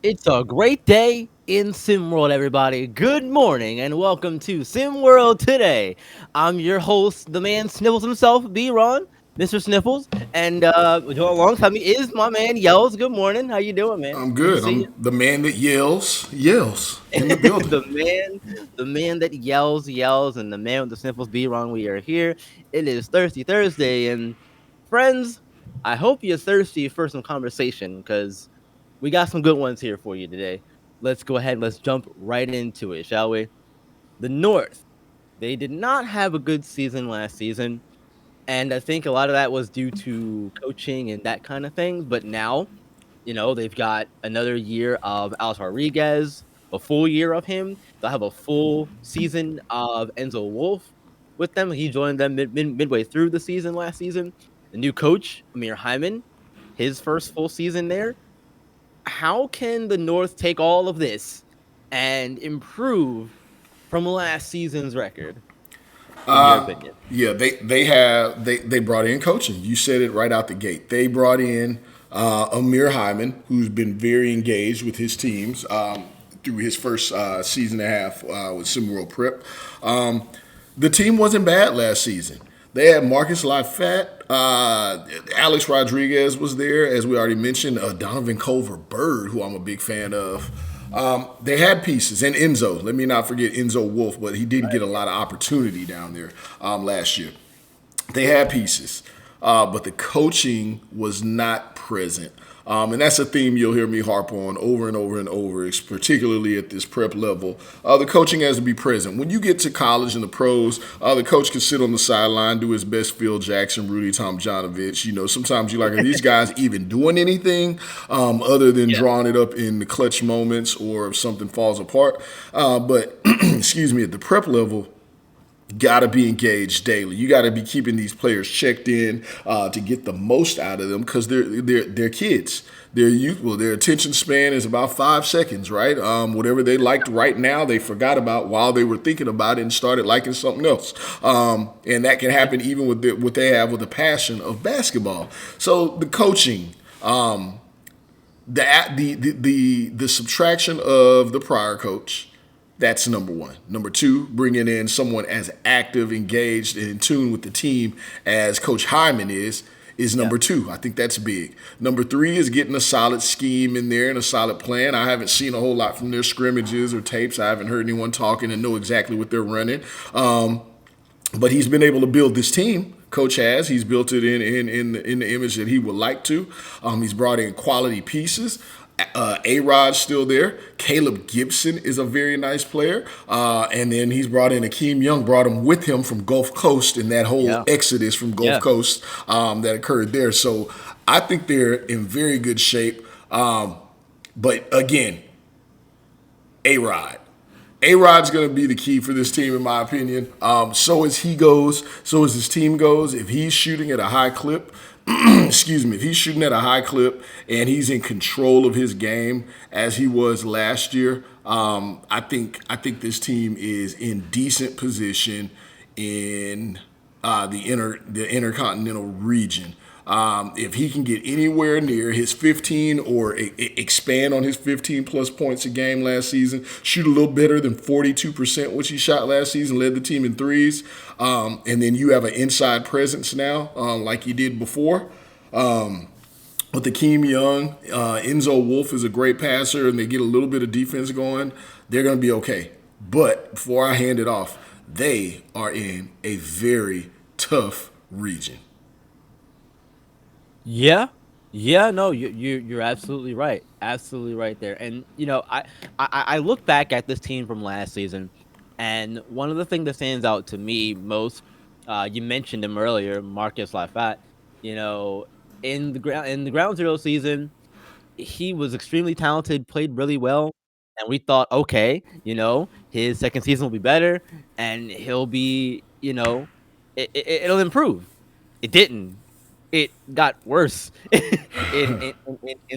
It's a great day in SimWorld, everybody. Good morning and welcome to SimWorld today. I'm your host, the man Sniffles himself, B-Ron, Mr. Sniffles, and alongside me is my man Yells. Good morning. How you doing, man? I'm Good to good. see I'm the man that yells you. in the building. the man that yells, and the man with the sniffles. B-Ron, we are here. It is Thirsty Thursday, and friends, I hope you're thirsty for some conversation because we got some good ones here for you today. Let's go ahead and let's jump right into it, shall we? The North. They did not have a good season last season, and I think a lot of that was due to coaching and that kind of thing. But now, they've got another year of Alex Rodriguez, a full year of him. They'll have a full season of Enzo Wolf with them. He joined them midway through the season last season. The new coach, Amir Hyman, his first full season there. How can the North take all of this and improve from last season's record, in your opinion? Yeah, they brought in coaching. You said it right out the gate. They brought in Amir Hyman, who's been very engaged with his teams through his first season and a half with SimWorld Prep. The team wasn't bad last season. They had Marcus Lafayette, Alex Rodriguez was there, as we already mentioned. Donovan Culver Bird, who I'm a big fan of. They had pieces, and Enzo. Let me not forget Enzo Wolf, but he didn't get a lot of opportunity down there last year. They had pieces, but the coaching was not present. And that's a theme you'll hear me harp on over and over and over, particularly at this prep level. The coaching has to be present. When you get to college and the pros, the coach can sit on the sideline, do his best Phil Jackson, Rudy Tomjanovich. Sometimes you're like, are these guys even doing anything other than Yeah. drawing it up in the clutch moments or if something falls apart? But, excuse me, at the prep level, got to be engaged daily. You got to be keeping these players checked in to get the most out of them because they're kids. They're youthful. Their attention span is about 5 seconds, right? Whatever they liked right now, they forgot about while they were thinking about it and started liking something else. And that can happen even with what they have with the passion of basketball. So the coaching, the subtraction of the prior coach, that's number one. Number two, bringing in someone as active, engaged, and in tune with the team as Coach Hyman is Yeah. number two. I think that's big. Number three is getting a solid scheme in there and a solid plan. I haven't seen a whole lot from their scrimmages or tapes. I haven't heard anyone talking and know exactly what they're running. But he's been able to build this team. Coach has. He's built it in the image that he would like to. He's brought in quality pieces. A-Rod's still there. Caleb Gibson is a very nice player. And then he's brought in Akeem Young, brought him with him from Gulf Coast and that whole Yeah. exodus from Gulf Yeah. Coast that occurred there. So I think they're in very good shape. But again, A-Rod. A-Rod's going to be the key for this team, in my opinion. So as he goes, so as his team goes. If he's shooting at a high clip, excuse me, if he's shooting at a high clip and he's in control of his game as he was last year, I think this team is in decent position in the intercontinental region. If he can get anywhere near his 15 or expand on his 15 plus points a game last season, shoot a little better than 42%, which he shot last season, led the team in threes, and then you have an inside presence now, like you did before. With Akeem Young, Enzo Wolf is a great passer, and they get a little bit of defense going. They're going to be okay. But before I hand it off, they are in a very tough region. Yeah. Yeah, no, you're absolutely right. Absolutely right there. And I look back at this team from last season, and one of the things that stands out to me most, you mentioned him earlier, Marcus Lafayette. You know, in the ground zero season, he was extremely talented, played really well, and we thought, okay, his second season will be better, and he'll be, it'll improve. It didn't. It got worse in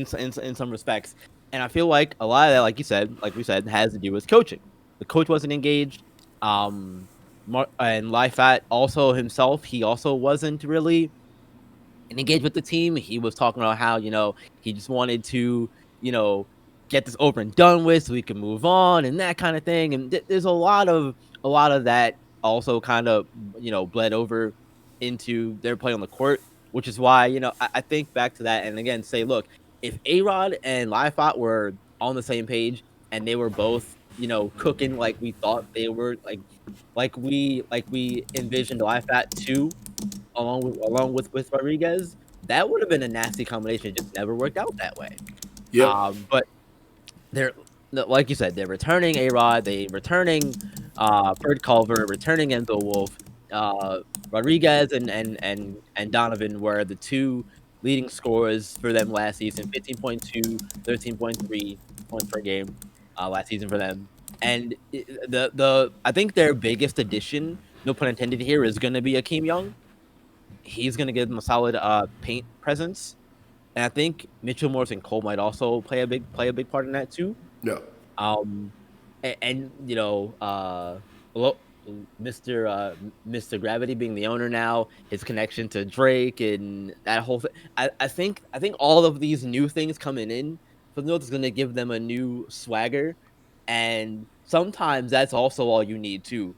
some respects, and I feel like a lot of that, like we said, has to do with coaching. The coach wasn't engaged. And Lifat also himself, he also wasn't really engaged with the team. He was talking about how he just wanted to you know get this over and done with so we can move on and that kind of thing. And there's a lot of that also kind of bled over into their play on the court, which is why I think back to that and again say, look, if A-Rod and Lifot were on the same page and they were both cooking like we thought they were, like we envisioned Lifot too, along with Rodriguez, that would have been a nasty combination. It just never worked out that way. Yep. But they're like you said, they're returning A-Rod, they returning Fred Culver, returning Enzo Wolf, uh, Rodriguez and Donovan were the two leading scorers for them last season, 15.2, 13.3 points per game last season for them. And the I think their biggest addition, no pun intended here, is going to be Akeem Young. He's going to give them a solid paint presence, and I think Mitchell Morris and Cole might also play a big part in that too. Yep. Um, and well, Mr. Gravity being the owner now, his connection to Drake and that whole thing. I think all of these new things coming in for the North is going to give them a new swagger, and sometimes that's also all you need too,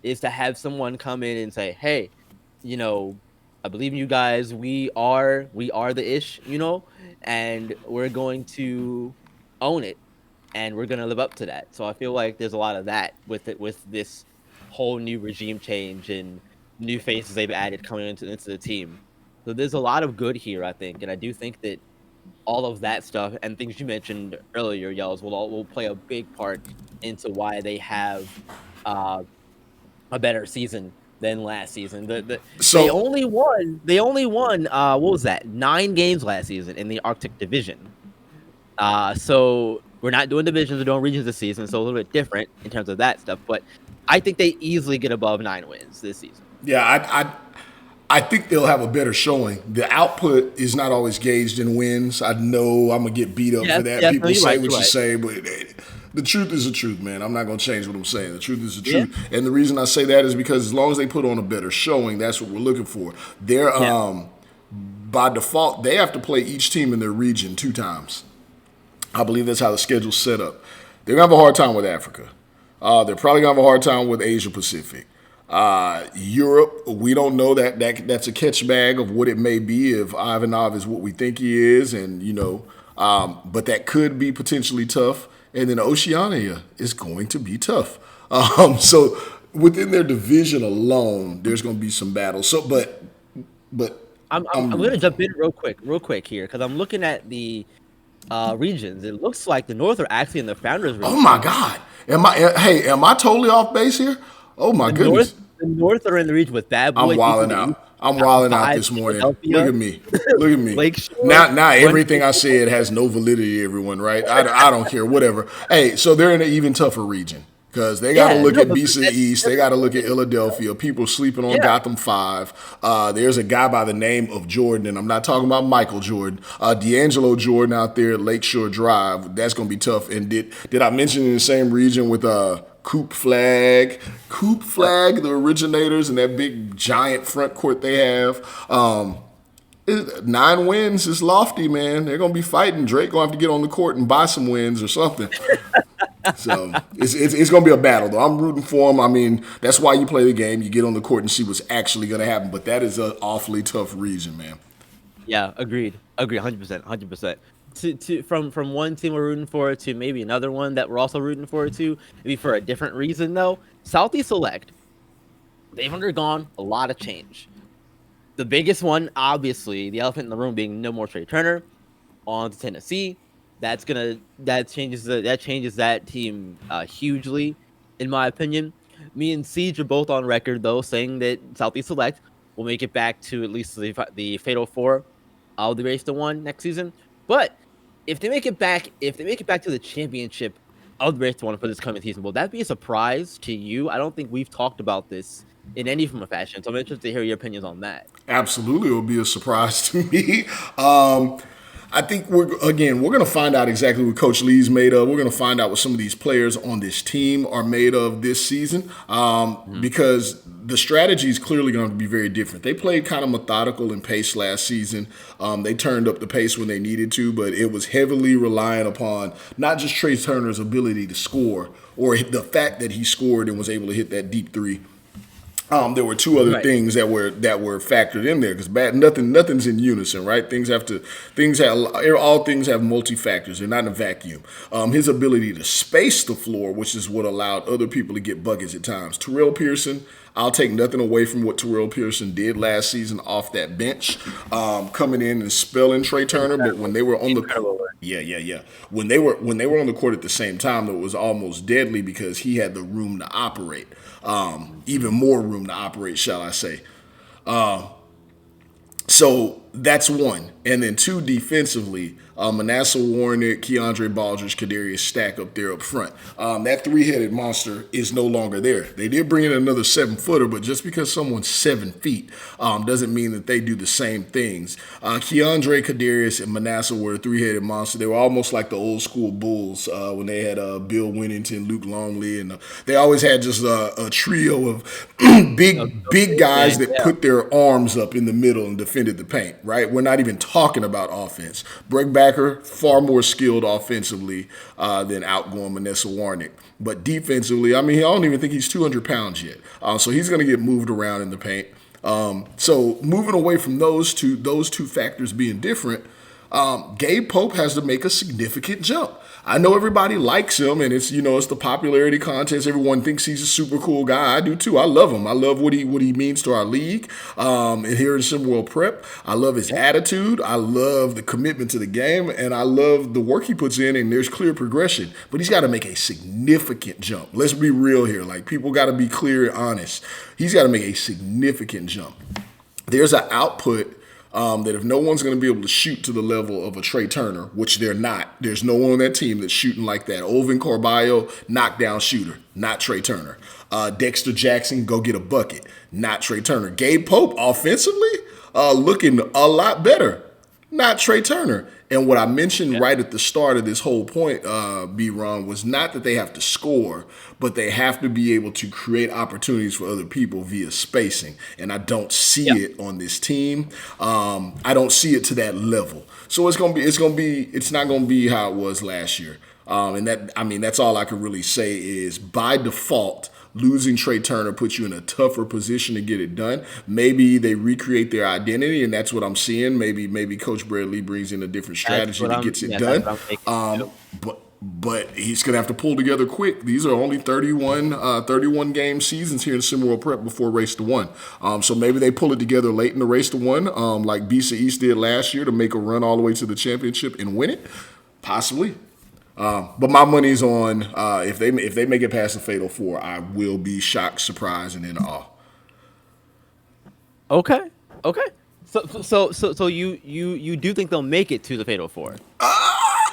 is to have someone come in and say, "Hey, you know, I believe in you guys. We are the ish, and we're going to own it, and we're going to live up to that." So I feel like there's a lot of that with this whole new regime change and new faces they've added coming into the team. So there's a lot of good here, I think, and I do think that all of that stuff and things you mentioned earlier, Yells, will play a big part into why they have uh, a better season than last season. They So only won what was that? 9 games last season in the Arctic Division. So we're not doing divisions, we're doing regions this season, so a little bit different in terms of that stuff. But I think they easily get above 9 wins this season. yeah, I think they'll have a better showing. The output is not always gauged in wins. I know I'm gonna get beat up for Yes, that. yes, no, People you're say right, what you're you right. say, but the truth is the truth, man. I'm not gonna change what I'm saying. The truth is the Yeah, truth, and the reason I say that is because as long as they put on a better showing, that's what we're looking for. They're yeah. by default they have to play each team in their region 2 times. I believe that's how the schedule's set up. They're gonna have a hard time with Africa. They're probably gonna have a hard time with Asia Pacific. Europe, we don't know that's a catch bag of what it may be if Ivanov is what we think he is, and but that could be potentially tough. And then Oceania is going to be tough. So within their division alone, there's going to be some battles. So, but I'm I'm, I'm I'm rooting gonna for jump them. in real quick here because I'm looking at the regions. It looks like the North are actually in the Founders Oh my region. God, am I totally off base here? Oh my The North, goodness. the North are in the region with Bad I'm Boy Deep in wilding the East, out. I'm Top wilding out Five, this morning. Look Philadelphia, at me. Look at me. Lakeshore, Now everything I Frontier. said has no validity, everyone, right? I don't care, whatever. Hey, so they're in an even tougher region because they got to Yeah, look no, at but BC East. They that's got to the look at point. Philadelphia. People sleeping on Yeah, Gotham 5. There's a guy by the name of Jordan, and I'm not talking about Michael Jordan. D'Angelo Jordan out there at Lakeshore Drive. That's going to be tough. And did I mention in the same region with Coop yep. Flag, the originators, and that big giant front court they have. 9 wins is lofty, man. They're gonna be fighting. Drake gonna have to get on the court and buy some wins or something. So it's gonna be a battle, though. I'm rooting for them. I mean, that's why you play the game. You get on the court and see what's actually gonna happen. But that is an awfully tough region, man. Yeah, agreed. Agree, 100%, 100%. From one team we're rooting for to maybe another one that we're also rooting for to, maybe for a different reason though. Southeast Select, they've undergone a lot of change. The biggest one, obviously, the elephant in the room being no more Trey Turner on to Tennessee. That changes that team hugely, in my opinion. Me and Siege are both on record though, saying that Southeast Select will make it back to at least the Fatal Four of the Race to One next season. But if they make it back to the championship of the Race to One for this coming season, will that be a surprise to you? I don't think we've talked about this in any form of fashion, so I'm interested to hear your opinions on that. Absolutely, it will be a surprise to me. I think we're going to find out exactly what Coach Lee's made of. We're going to find out what some of these players on this team are made of this season, Mhm. because the strategy is clearly going to be very different. They played kind of methodical and pace last season. They turned up the pace when they needed to, but it was heavily reliant upon not just Trey Turner's ability to score or the fact that he scored and was able to hit that deep three. There were two other Right. things that were factored in there because nothing's in unison, right? All things have multi factors. They're not in a vacuum. His ability to space the floor, which is what allowed other people to get buckets at times. Terrell Pearson, I'll take nothing away from what Terrell Pearson did last season off that bench, coming in and spelling Trey Turner. But when Incredible. they were on the Incredible work. yeah, yeah, yeah. When they were on the court at the same time, though, it was almost deadly because he had the room to operate, even more room to operate, shall I say? So that's one. And then two, defensively, Manasseh Warnick, Keandre Baldridge, Kadarius Stack up there up front. That three-headed monster is no longer there. They did bring in another 7-footer, but just because someone's 7 feet doesn't mean that they do the same things. Keandre, Kadarius, and Manasseh were a three-headed monster. They were almost like the old school Bulls when they had Bill Winnington, Luke Longley, and they always had just a trio of big Big guys man. that Yeah. put their arms up in the middle and defended the paint, right? We're not even talking about offense. Breck Backer, far more skilled offensively than outgoing Manasseh Warnick. But defensively, I mean, I don't even think he's 200 pounds yet. So he's going to get moved around in the paint. So moving away from those two factors being different, Gabe Pope has to make a significant jump. I know everybody likes him, and it's the popularity contest. Everyone thinks he's a super cool guy. I do too. I love him. I love what he means to our league. And here in SimWorld Prep, I love his attitude. I love the commitment to the game, and I love the work he puts in. And there's clear progression, but he's got to make a significant jump. Let's be real here. Like, people got to be clear and honest. He's got to make a significant jump. There's an output that if no one's going to be able to shoot to the level of a Trey Turner, which they're not, there's no one on that team that's shooting like that. Ovin Carballo, knockdown shooter, not Trey Turner. Dexter Jackson, go get a bucket, not Trey Turner. Gabe Pope, offensively, looking a lot better, not Trey Turner. And what I mentioned Yeah. right at the start of this whole point, B. Ron, was not that they have to score, but they have to be able to create opportunities for other people via spacing. And I don't see Yeah. it on this team. I don't see it to that level. So it's not gonna be how it was last year. That's all I can really say is by default, losing Trey Turner puts you in a tougher position to get it done. Maybe they recreate their identity, and that's what I'm seeing. Maybe Coach Bradley brings in a different strategy that gets it That's done. what I'm thinking too. But he's gonna have to pull together quick. These are only 31 game seasons here in SimWorld Prep before Race to One. So maybe they pull it together late in the Race to One, like BC East did last year, to make a run all the way to the championship and win it. Possibly. But my money's on if they make it past the Fatal Four, I will be shocked, surprised, and in awe. Okay. Okay. So you do think they'll make it to the Fatal Four?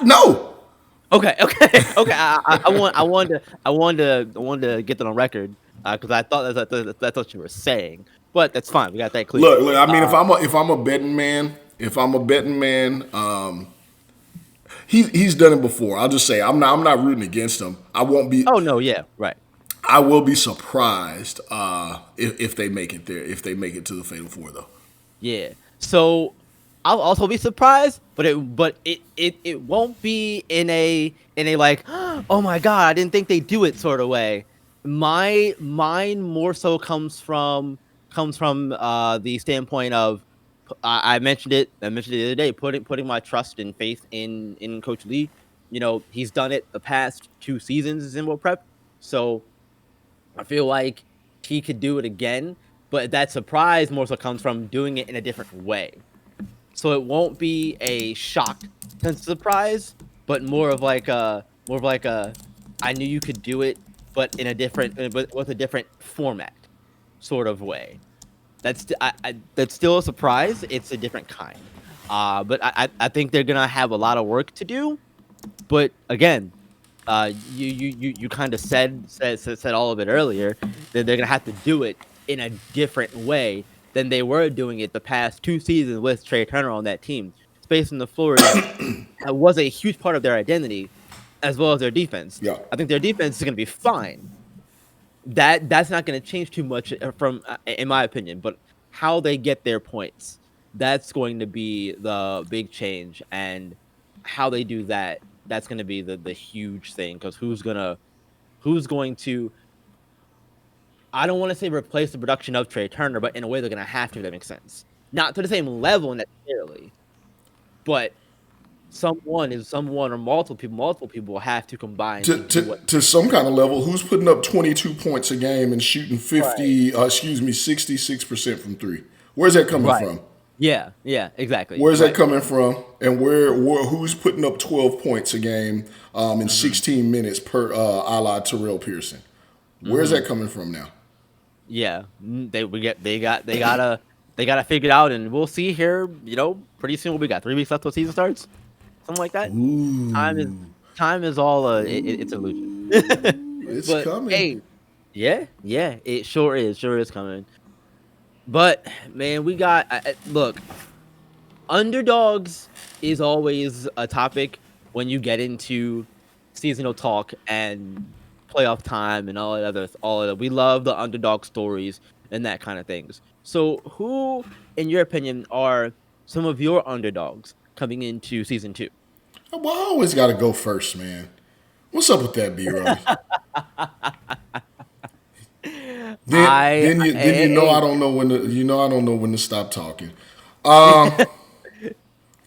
No, Okay. Okay. Okay. I wanted to get that on record because I thought that's what you were saying, but that's fine. We got that clear. look. I mean, Uh, if I'm a betting man, he's done it before. I'll just say I'm not rooting against him. I won't be. oh no. Yeah. Right. I will be surprised if they make it there. If they make it to the Fatal Four, though. Yeah. So I'll also be surprised, but it won't be in a like, oh my god, I didn't think they'd do it sort of way. Mine more so comes from the standpoint of I mentioned it. I mentioned it the other day. Putting my trust and faith in Coach Lee. He's done it the past 2 seasons in World Prep, so I feel like he could do it again. But that surprise more so comes from doing it in a different way. So it won't be a shock and surprise, but more of like a I knew you could do it, but in a different but with a different format sort of way. That's still a surprise. It's a different kind. But I think they're gonna have a lot of work to do. But again, you kind of said all of it earlier that they're gonna have to do it in a different way than they were doing it the past 2 seasons with Trey Turner on that team. space on the floor was a huge part of their identity, as well as their defense. Yeah. I think their defense is going to be fine. That's not going to change too much from, in my opinion. But how they get their points, that's going to be the big change, and how they do that, that's going to be the huge thing. Because who's going to, I don't want to say replace the production of Trey Turner, but in a way they're going to have to. If that makes sense. Not to the same level necessarily, but someone or multiple people will have to combine to do what. To some kind of level, who's putting up 22 points a game and shooting Right. 66% from three? Where's that coming Right. from? Yeah, exactly. Where's that Right. coming from? And who's putting up 12 points a game in Mhm. 16 minutes per a la Terrell Pearson? Where's Mhm. that coming from now? Yeah. They gotta figure it out, and we'll see here. Pretty soon. What we got? 3 weeks left till season starts. Something like that. Time is Ooh, time is all it's an illusion. it's But coming. hey, yeah, it sure is coming. But man, we got look, underdogs is always a topic when you get into seasonal talk and playoff time and all of that. We love the underdog stories and that kind of things. So, who, in your opinion, are some of your underdogs coming into season two? Well, I always got to go first, man. What's up with that, B. Robbie? Then you know I Hey, don't know when to I don't know when to stop talking. All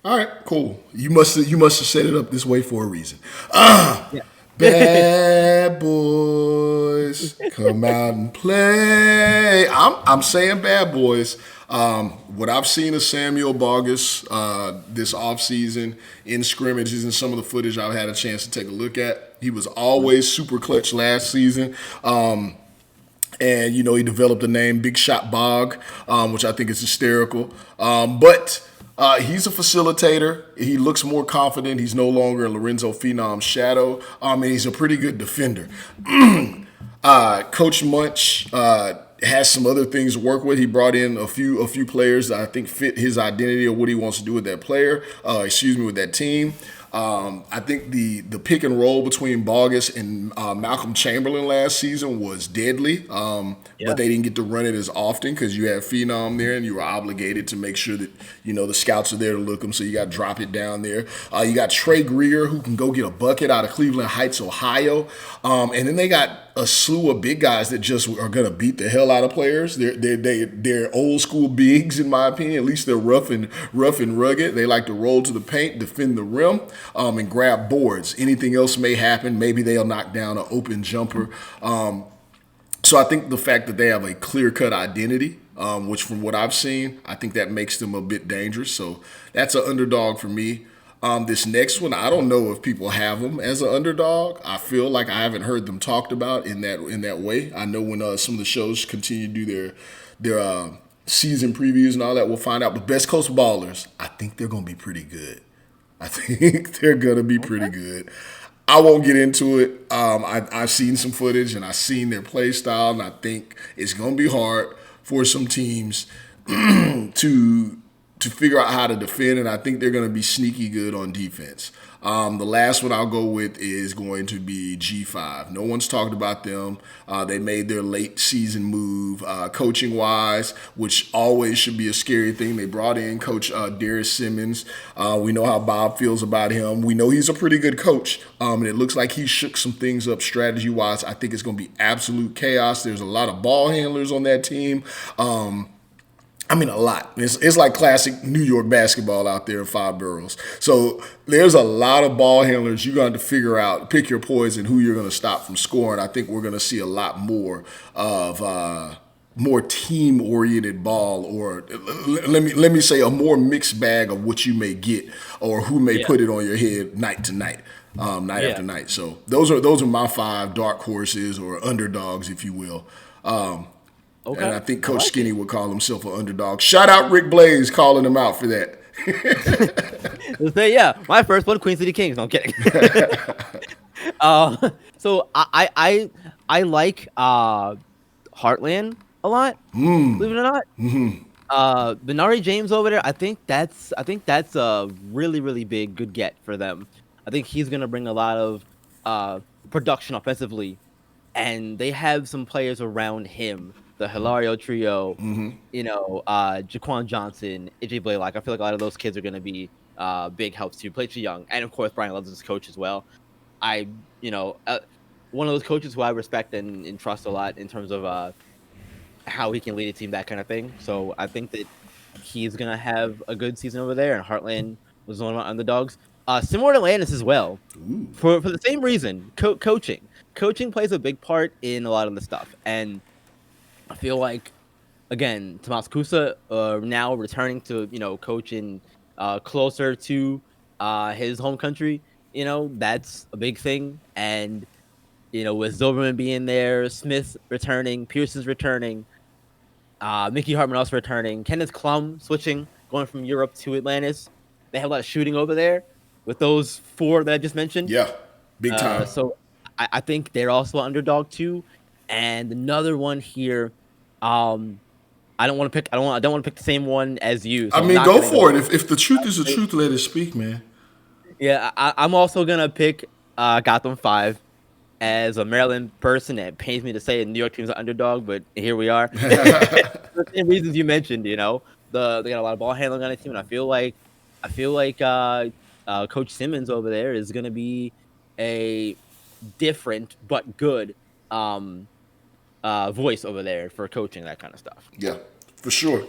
right, cool. You must have set it up this way for a reason. yeah. Bad boys, come out and play. I'm saying bad boys. What I've seen of Samuel Bogus this offseason in scrimmages and some of the footage I've had a chance to take a look at, he was always super clutch last season. And he developed the name Big Shot Bog, which I think is hysterical. But he's a facilitator. He looks more confident. He's no longer Lorenzo Phenom's shadow. And he's a pretty good defender. Coach Munch has some other things to work with. He brought in a few players that I think fit his identity of what he wants to do with that player. With that team. I think the pick and roll between Bogus and Malcolm Chamberlain last season was deadly, but Yeah. they didn't get to run it as often because you had Phenom there and you were obligated to make sure that the scouts are there to look them. So you got to drop it down there. You got Trey Greer who can go get a bucket out of Cleveland Heights, Ohio, and then they got a slew of big guys that just are gonna beat the hell out of players. They're old school bigs in my opinion. At least they're rough and rugged. They like to roll to the paint, defend the rim, and grab boards. Anything else may happen. Maybe they'll knock down an open jumper. So I think the fact that they have a clear cut identity, which from what I've seen, I think that makes them a bit dangerous. So that's an underdog for me. This next one, I don't know if people have them as an underdog. I feel like I haven't heard them talked about in that way. I know when some of the shows continue to do their season previews and all that, we'll find out. But Best Coast Ballers, I think they're gonna be pretty good. I think they're gonna be pretty Okay. good. I won't get into it. I've seen some footage and I've seen their play style, and I think it's gonna be hard for some teams to figure out how to defend, and I think they're going to be sneaky good on defense. The last one I'll go with is going to be G5. No one's talked about them. They made their late season move coaching wise, which always should be a scary thing. They brought in Coach Darius Simmons. We know how Bob feels about him. We know he's a pretty good coach, and it looks like he shook some things up strategy wise. I think it's going to be absolute chaos. There's a lot of ball handlers on that team. A lot. It's like classic New York basketball out there in five boroughs. So there's a lot of ball handlers. You're going to figure out, pick your poison, who you're going to stop from scoring. I think we're going to see a lot more of more team-oriented ball, or let me say a more mixed bag of what you may get or who may Yeah. put it on your head night to night. Night Yeah. after night. So those are my five dark horses or underdogs, if you will. And Okay. I think I Coach like it. Skinny would call himself an underdog. Shout out Rick Blaze calling him out for that. Let's say, yeah, my first one, Queen City Kings. No, I'm kidding. So I like Heartland a lot. Believe it or not. Benari James over there, I think that's a really, really big good get for them. I think he's gonna bring a lot of uh production offensively, and they have some players around him, the Hilario trio, Jaquan Johnson, AJ Blaylock. I feel like a lot of those kids are gonna be big helps too. Played young, and of course Brian Love's his coach as well. I you know one of those coaches who I respect and trust a lot in terms of how he can lead a team, that kind of thing. So I think that he's gonna have a good season over there. And Heartland was one of my underdogs. Similar to Landis as well, for the same reason. Coaching plays a big part in a lot of the stuff, and I feel like again, Tomas Kusa now returning to coaching closer to his home country. That's a big thing, and with Zilberman being there, Smith returning, Pearson's returning, Mickey Hartman also returning, Kenneth Klum switching, going from Europe to Atlantis. They have a lot of shooting over there with those four that I just mentioned. Yeah, big time. So I think they're also an underdog too. And another one here, I don't want to pick. I don't want to pick the same one as you. I So I'm mean, not go gonna for go. it. If the truth is the truth, let it speak, man. Yeah, I'm also gonna pick Gotham 5 as a Maryland person. It pains me to say New York team's an underdog, but here we are. For the same reasons you mentioned, they got a lot of ball handling on the team, and I feel like Coach Simmons over there is gonna be a different but good um voice over there for coaching that kind of stuff. Yeah, for sure. A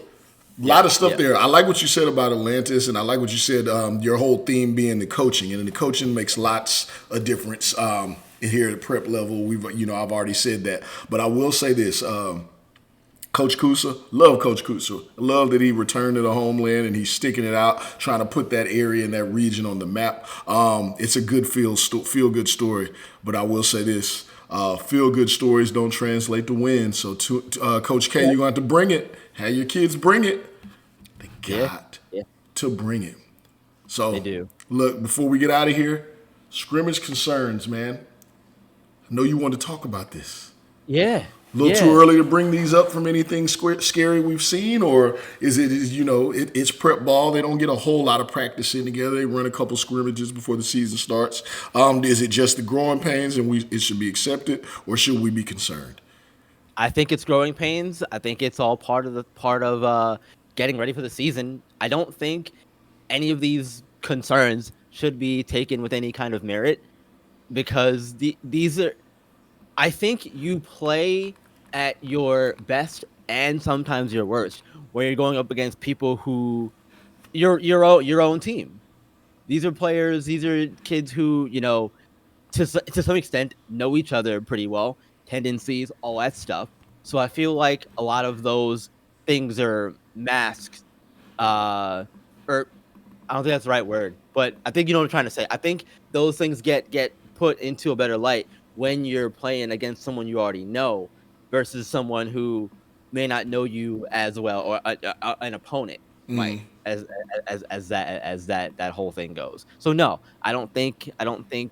Yeah, lot of stuff yeah, there. I like what you said about Atlantis, and I like what you said. Your whole theme being the coaching, and the coaching makes lots of difference. Here at prep level, I've already said that, but I will say this. Coach Kusa, love Coach Kusa. Love that he returned to the homeland and he's sticking it out, trying to put that area and that region on the map. It's a good feel good story. But I will say this: feel good stories don't translate to wins. So, Coach K, yeah, you're going to have to bring it. Have your kids bring it. They yeah, got yeah. to bring it. They So, do. look, before we get out of here, scrimmage concerns, man. I know you want to talk about this. Yeah, A little too yeah. early to bring these up from anything scary we've seen, or it's prep ball. They don't get a whole lot of practice in together. They run a couple scrimmages before the season starts. Is it just the growing pains and it should be accepted, or should we be concerned? I think it's growing pains. I think it's all part of getting ready for the season. I don't think any of these concerns should be taken with any kind of merit because these are. I think you play at your best and sometimes your worst, where you're going up against people who your own team. These are players. These are kids who to some extent know each other pretty well, tendencies, all that stuff. So I feel like a lot of those things are masked, or I don't think that's the right word, but I think you know what I'm trying to say. I think those things get put into a better light when you're playing against someone you already know versus someone who may not know you as well, or an opponent might, as that whole thing goes. So no, I don't think anything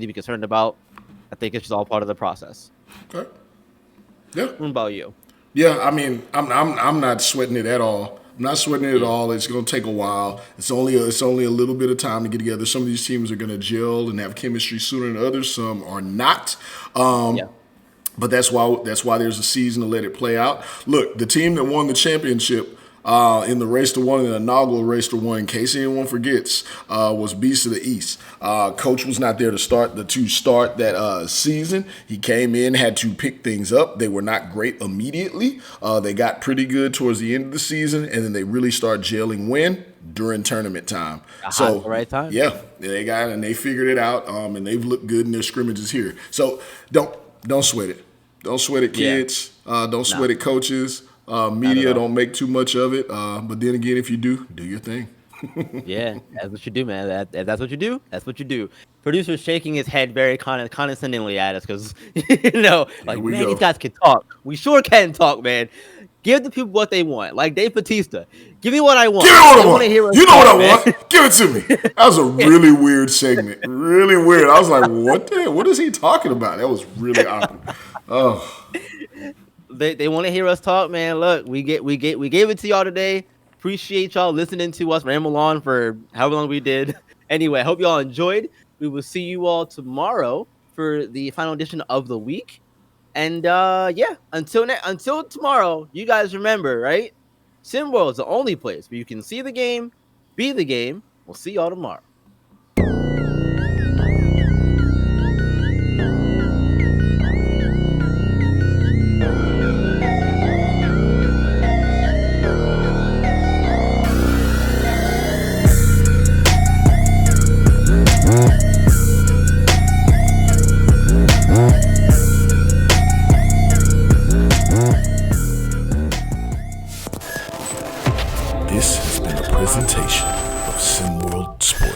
to be concerned about. I think it's just all part of the process. Okay. Yeah. What about you? Yeah, I mean, I'm not sweating it at all. I'm not sweating it at Yeah, all. It's going to take a while. It's only a little bit of time to get together. Some of these teams are going to gel and have chemistry sooner than others. Some are not. yeah, But that's why there's a season to let it play out. Look, the team that won the championship in the race to one, in the inaugural race to one, in case anyone forgets, was Beast of the East. Coach was not there to start that season. He came in, had to pick things up. They were not great immediately. They got pretty good towards the end of the season, and then they really start gelling when during tournament time. got hot at the So right time. yeah, they figured it out, and they've looked good in their scrimmages here. So don't sweat it. Don't sweat it, Yeah, kids. Don't no, sweat it, coaches. not at Media, all. don't make too much of it. But then again, if you do your thing. Yeah, that's what you do, man. If that's what you do, that's what you do. Producer's shaking his head very condescendingly at us because, Here like, we man, these go. guys can talk. We sure can talk, man. Give the people what they want. Like Dave Batista. Give me what I Give want. me what They I want to want. hear us You know what I talk, man. want. Give it to me. That was a really weird segment. Really weird. I was like, what is he talking about? That was really awkward. Oh, They want to hear us talk, man. Look, we gave it to y'all today. Appreciate y'all listening to us ramble on for however long we did. Anyway, I hope y'all enjoyed. We will see you all tomorrow for the final edition of the week. And yeah, until tomorrow, you guys remember, right? SimWorld is the only place where you can see the game, be the game. We'll see y'all tomorrow. This has been a presentation of SimWorld Sports.